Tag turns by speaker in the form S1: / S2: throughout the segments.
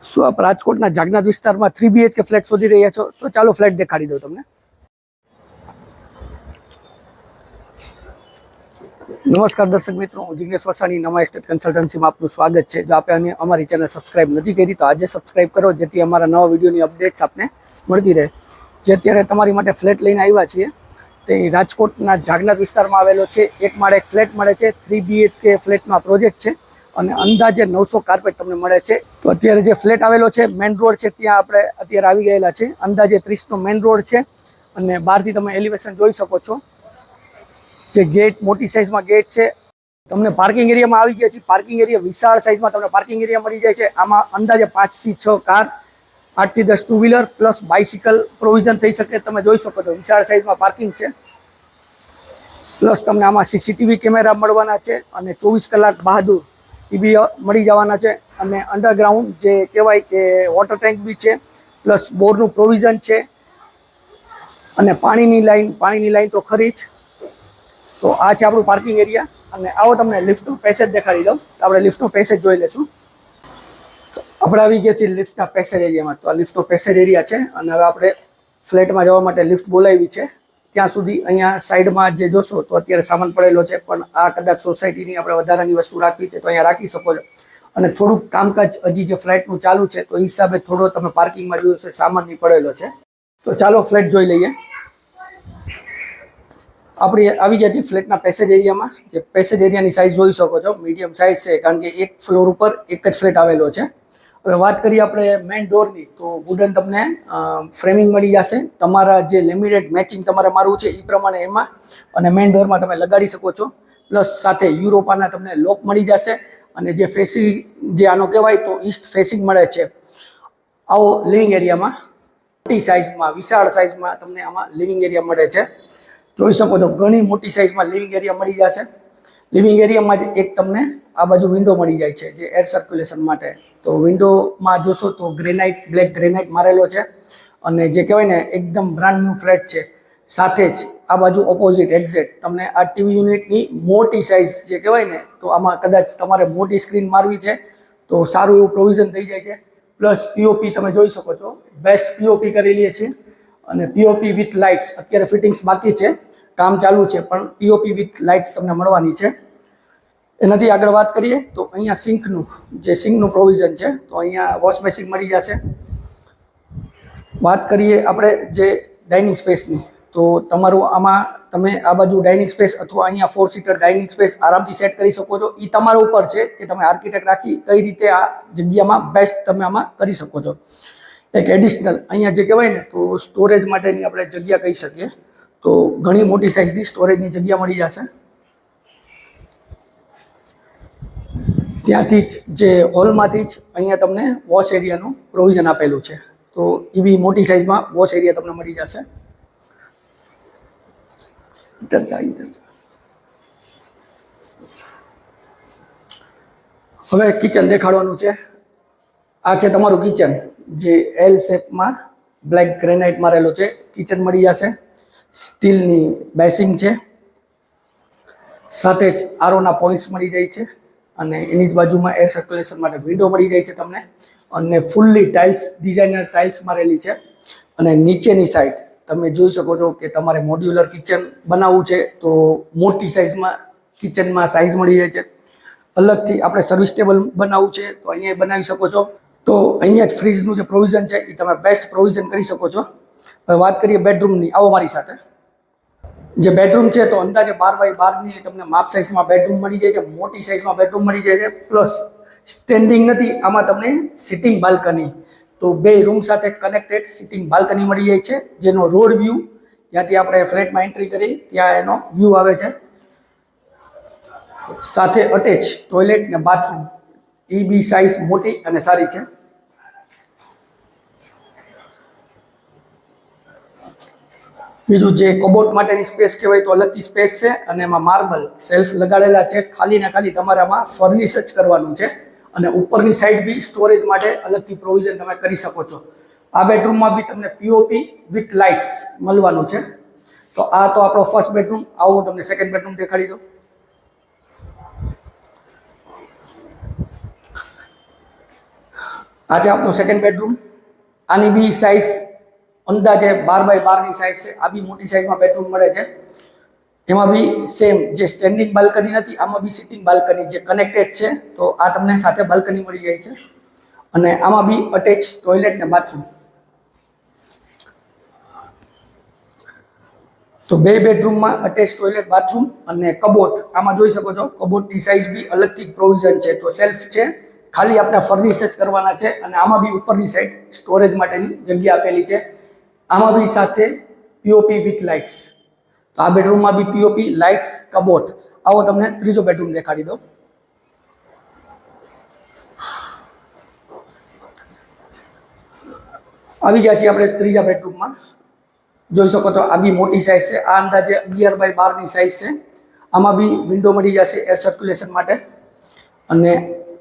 S1: શું આપ રાજકોટના જાગનાથ વિસ્તારમાં 3 BHK ફ્લેટ શોધી રહ્યા છો? તો ચાલો ફ્લેટ દેખાડી દઉં તમને. નમસ્કાર દર્શક મિત્રો, હું જિગ્નેશ વસાણી, નવા એસ્ટેટ કન્સલ્ટન્સીમાં આપનું સ્વાગત છે. જો આપે અમારી ચેનલ સબસ્ક્રાઇબ નથી કરી તો આજે સબસ્ક્રાઇબ કરો, જેથી અમારા નવા વિડીયોની અપડેટ્સ આપને મળતી રહે. જે અત્યારે તમારી માટે ફ્લેટ લઈને આવ્યા છીએ તે રાજકોટના જાગનાથ વિસ્તારમાં આવેલો છે. એક માળે એક ફ્લેટ મળે છે. 3 BHK ફ્લેટનો પ્રોજેક્ટ છે અને અંદાજે 900 કાર્પેટ તમને મળે છે. તો અત્યારે જે ફ્લેટ આવેલો છે મેઇન રોડ છે, ત્યાં આપણે અત્યારે આવી ગયેલા છે. અંદાજે 30નો મેઇન રોડ છે અને બહારથી તમે એલિવેશન જોઈ શકો છો. જે ગેટ મોટી સાઇઝમાં ગેટ છે. તમને પાર્કિંગ એરિયામાં આવી ગયા છે. પાર્કિંગ એરિયા વિશાળ સાઇઝમાં તમને પાર્કિંગ એરિયા મળી જાય છે. આમાં અંદાજે 5 થી 6 કાર, 8 થી 10 two wheeler plus bicycle provision થઈ શકે. તમે જોઈ શકો છો વિશાળ સાઇઝમાં પાર્કિંગ છે. પ્લસ તમને આમાં CCTV કેમેરા મળવાના છે અને 24 કલાક બહાદુર એ બી મળી જવાના છે. અને અંડરગ્રાઉન્ડ જે કહેવાય કે વોટર ટેન્ક બી છે, પ્લસ બોરનું પ્રોવિઝન છે અને પાણીની લાઈન તો ખરી જ. તો આ છે આપણું પાર્કિંગ એરિયા. અને આવો તમને લિફ્ટનો પેસેજ દેખાડી દઉં. આપણે લિફ્ટનો પેસેજ જોઈ લઈશું. તો આપણે આવી ગયા છીએ લિફ્ટના પેસેજ એરિયામાં. તો આ લિફ્ટનો પેસેજ એરિયા છે અને હવે આપણે ફ્લેટમાં જવા માટે લિફ્ટ બોલાવી છે. ત્યાં સુધી અહીંયા સાઈડમાં જે જોશો તો અત્યારે સામાન પડેલો છે, પણ આ કદાચ સોસાયટીની આપણે વધારાની વસ્તુ રાખવી છે તો અહીંયા રાખી શકો છો. અને થોડુંક કામકાજ હજી જે ફ્લેટનું ચાલુ છે તો એ હિસાબે થોડો તમે પાર્કિંગમાં જોયો છે સામાન નહીં પડેલો છે. તો ચાલો ફ્લેટ જોઈ લઈએ. આપણે આવી ગયા છીએ ફ્લેટના પેસેજ એરિયામાં. જે પેસેજ એરિયાની સાઇઝ જોઈ શકો છો, મીડિયમ સાઇઝ છે, કારણ કે એક ફ્લોર ઉપર એક જ ફ્લેટ આવેલો છે. હવે વાત કરીએ આપણે મેઇન ડોરની, તો વુડન તમને ફ્રેમિંગ મળી જશે. તમારા જે લેમિનેટ મેચિંગ તમારે મારવું છે એ પ્રમાણે એમાં અને મેઇન ડોરમાં તમે લગાડી શકો છો. પ્લસ સાથે યુરોપાના તમને લોક મળી જશે. અને જે ફેસિંગ જે આનો કહેવાય તો ઈસ્ટ ફેસિંગ મળે છે. આવો લિવિંગ એરિયામાં મોટી સાઇઝમાં વિશાળ સાઇઝમાં તમને આમાં લિવિંગ એરિયા મળે છે. જોઈ શકો છો ઘણી મોટી સાઇઝમાં લિવિંગ એરિયા મળી જશે. લિવિંગ એરિયામાં જ એક તમને આ બાજુ વિન્ડો મળી જાય છે જે એર સર્ક્યુલેશન માટે. તો વિન્ડોમાં જોશો તો ગ્રેનાઇટ, બ્લેક ગ્રેનાઇટ મારેલો છે અને જે કહેવાય ને એકદમ બ્રાન્ડ ન્યૂ ફ્લેટ છે. સાથે જ આ બાજુ ઓપોઝિટ એક્ઝેક્ટ તમને આ ટીવી યુનિટની મોટી સાઇઝ જે કહેવાય ને, તો આમાં કદાચ તમારે મોટી સ્ક્રીન મારવી છે તો સારું એવું પ્રોવિઝન થઈ જાય છે. પ્લસ પીઓપી તમે જોઈ શકો છો, બેસ્ટ પીઓપી કરેલી છે. અને પીઓપી વિથ લાઇટ્સ અત્યારે ફિટિંગ્સ બાકી છે, કામ ચાલુ છે, પણ પીઓપી વિથ લાઇટ્સ તમને મળવાની છે. એનાથી આગળ વાત કરીએ તો અહીંયા સિંકનું પ્રોવિઝન છે. તો અહીંયા વોશ બેસિન મળી જશે. વાત કરીએ આપણે જે ડાઇનિંગ સ્પેસની, તો તમારું આમાં તમે આ બાજુ ડાઇનિંગ સ્પેસ અથવા અહીંયા 4 સીટર ડાઇનિંગ સ્પેસ આરામથી સેટ કરી શકો છો. એ તમારા ઉપર છે કે તમે આર્કિટેક્ટ રાખી કઈ રીતે આ જગ્યામાં બેસ્ટ તમે આમાં કરી શકો છો. એક એડિશનલ અહીંયા જે કહેવાય ને તો સ્ટોરેજ માટેની આપણે જગ્યા કહી શકીએ. તો ઘણી મોટી સાઇઝની સ્ટોરેજની જગ્યા મળી જશે. ત્યાંથી જ જે હોલમાંથી જ અહીંયા તમને વોશ એરિયાનું પ્રોવિઝન આપેલું છે. તો એ બી મોટી સાઇઝમાં વોશ એરિયા તમને મળી જશે. હવે કિચન દેખાડવાનું છે. આ છે તમારું કિચન, જે એલ શેપમાં બ્લેક ગ્રેનાઇટ મારેલો છે. કિચન મળી જશે. સ્ટીલની બેસિંગ છે. સાથે જ આરોના પોઈન્ટ્સ મળી જાય છે અને એની જ બાજુમાં એર સર્ક્યુલેશન માટે વિન્ડો મળી જાય છે તમને. અને ફૂલ્લી ટાઇલ્સ, ડિઝાઇનર ટાઇલ્સ મારેલી છે. અને નીચેની સાઈડ તમે જોઈ શકો છો કે તમારે મોડ્યુલર કિચન બનાવવું છે તો મોટી સાઇઝમાં કિચનમાં સાઇઝ મળી જાય છે. અલગથી આપણે સર્વિસ ટેબલ બનાવવું છે તો અહીંયા બનાવી શકો છો. તો અહીંયા જ ફ્રીજનું જે પ્રોવિઝન છે એ તમે બેસ્ટ પ્રોવિઝન કરી શકો છો. હવે વાત કરીએ બેડરૂમની, આવો મારી સાથે. જે બેડરૂમ છે તો અંદાજે 12 બાય 12ની તમને માપ સાઇઝમાં બેડરૂમ મળી જાય છે. મોટી સાઇઝમાં બેડરૂમ મળી જાય છે. પ્લસ સ્ટેન્ડિંગ નથી, આમાં તમને સિટિંગ બાલ્કની, તો બે રૂમ સાથે કનેક્ટેડ સિટિંગ બાલ્કની મળી જાય છે, જેનો રોડ વ્યૂ જ્યાંથી આપણે ફ્લેટમાં એન્ટ્રી કરી ત્યાં એનો વ્યૂ આવે છે. સાથે અટેચ ટોયલેટ ને બાથરૂમ, એ બી સાઇઝ મોટી અને સારી છે. બીજું જે કબોટ માટેની સ્પેસ કહેવાય તો અલગથી સ્પેસ છે અને એમાં માર્બલ સેલ્ફ લગાડેલા છે. ખાલી ને ખાલી તમારે આમાં ફર્નિશ જ કરવાનું છે. અને ઉપરની સાઈડ બી સ્ટોરેજ માટે અલગથી પ્રોવિઝન તમે કરી શકો છો. આ બેડરૂમમાં બી તમને પીઓપી વિથ લાઇટ્સ મળવાનું છે. તો આ તો આપણો ફર્સ્ટ બેડરૂમ. આવું તમને સેકન્ડ બેડરૂમ દેખાડી દઉં. આ છે આપનો સેકન્ડ બેડરૂમ. આની બી સાઇઝ અંદાજે 12 બાય 12 ની સાઇઝ છે. આ બી મોટી સાઇઝમાં બેડરૂમ મળે છે. એમાં બી સેમ જે સ્ટેન્ડિંગ બાલ્કની નથી, આમાં બી સિટિંગ બાલ્કની જે કનેક્ટેડ છે. તો આ તમને સાથે બાલ્કની મળી જાય છે. અને આમાં બી અટેચ ટોયલેટ ને બાથરૂમ. તો બે બેડરૂમમાં અટેચ ટોયલેટ, બાથરૂમ અને કબોટ. આમાં જોઈ શકો છો કબોટની સાઇઝ બી અલગથી પ્રોવિઝન છે. તો સેલ્ફ છે, ખાલી આપણે ફર્નિશ જ કરવાના છે. અને આમાં બી ઉપરની સાઈડ સ્ટોરેજ માટેની જગ્યા આપેલી છે. આમાં બી સાથે પીઓપી વિથ લાઇટ્સ. તો આ બેડરૂમમાં બી પીઓપી, લાઇટ્સ, કબોટ. આવો તમને ત્રીજો બેડરૂમ દેખાડી દો. આવી ગયા છીએ આપણે ત્રીજા બેડરૂમમાં. જોઈ શકો તો આ બી મોટી સાઇઝ છે. આ અંદાજે 11 બાય 12 ની સાઇઝ છે. આમાં બી વિન્ડો મળી જશે એર સર્ક્યુલેશન માટે. અને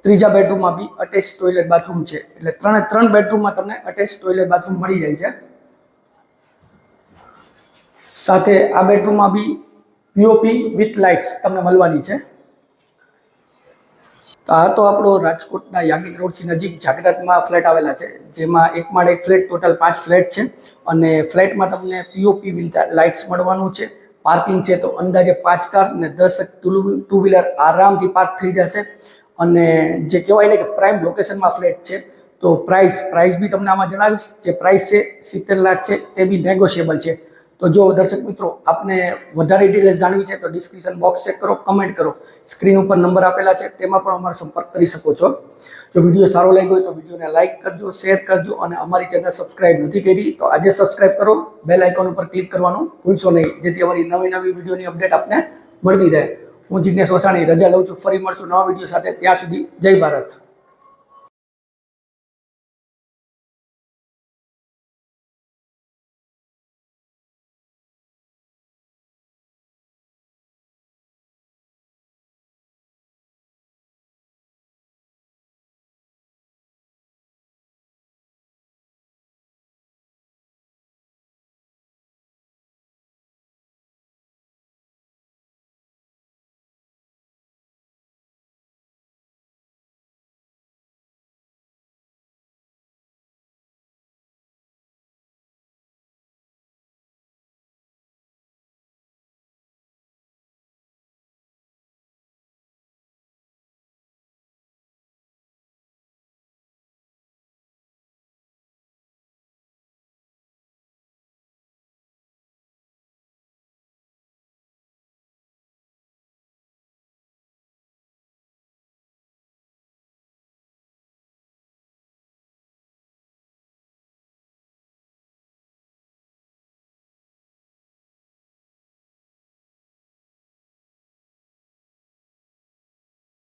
S1: ત્રીજા બેડરૂમમાં બી અટેચ ટોયલેટ, બાથરૂમ છે. એટલે ત્રણ બેડરૂમમાં તમને અટેચ ટોયલેટ, બાથરૂમ મળી જાય છે. સાથે આ બેડરૂમમાં બી પીઓપી વિથ લાઇટ્સ તમને મળવાની છે. તો આ તો આપણો રાજકોટના યાજ્ઞિક રોડથી નજીક જાગરાતમાં ફ્લેટ આવેલા છે, જેમાં એક માળ એક ફ્લેટ, ટોટલ 5 ફ્લેટ છે. અને ફ્લેટમાં તમને પીઓપી વિથ લાઇટ્સ મળવાનું છે. પાર્કિંગ છે તો અંદાજે 5 કાર અને 10 ટુ વ્હીલર આરામથી પાર્ક થઈ જશે. અને જે કહેવાય ને કે પ્રાઇમ લોકેશનમાં ફ્લેટ છે. તો પ્રાઇસ બી તમને આમાં જણાવીશ. જે પ્રાઇસ છે 70 લાખ છે, તે બી નેગોશિયેબલ છે. તો જો દર્શક મિત્રો આપને વધારે ડિટેલ્સ જાણવી છે તો ડિસ્ક્રિપ્શન બોક્સ ચેક કરો, કમેન્ટ કરો. સ્ક્રીન ઉપર નંબર આપેલા છે, તેમાં પણ અમારો સંપર્ક કરી શકો છો. જો વિડીયો સારો લાગ્યો હોય તો વિડીયોને લાઇક કરજો, શેર કરજો. અને અમારી ચેનલ સબસ્ક્રાઇબ નથી કરી તો આજે સબસ્ક્રાઇબ કરો. બેલ આઇકોન ઉપર ક્લિક કરવાનું ભૂલશો નહીં, જેથી અમારી નવી વિડીયોની અપડેટ આપને મળતી રહે. હું જિગ્નેશ વસાણી રજા લઉં છું. ફરી મળશું નવા વિડીયો સાથે. ત્યાં સુધી જય ભારત.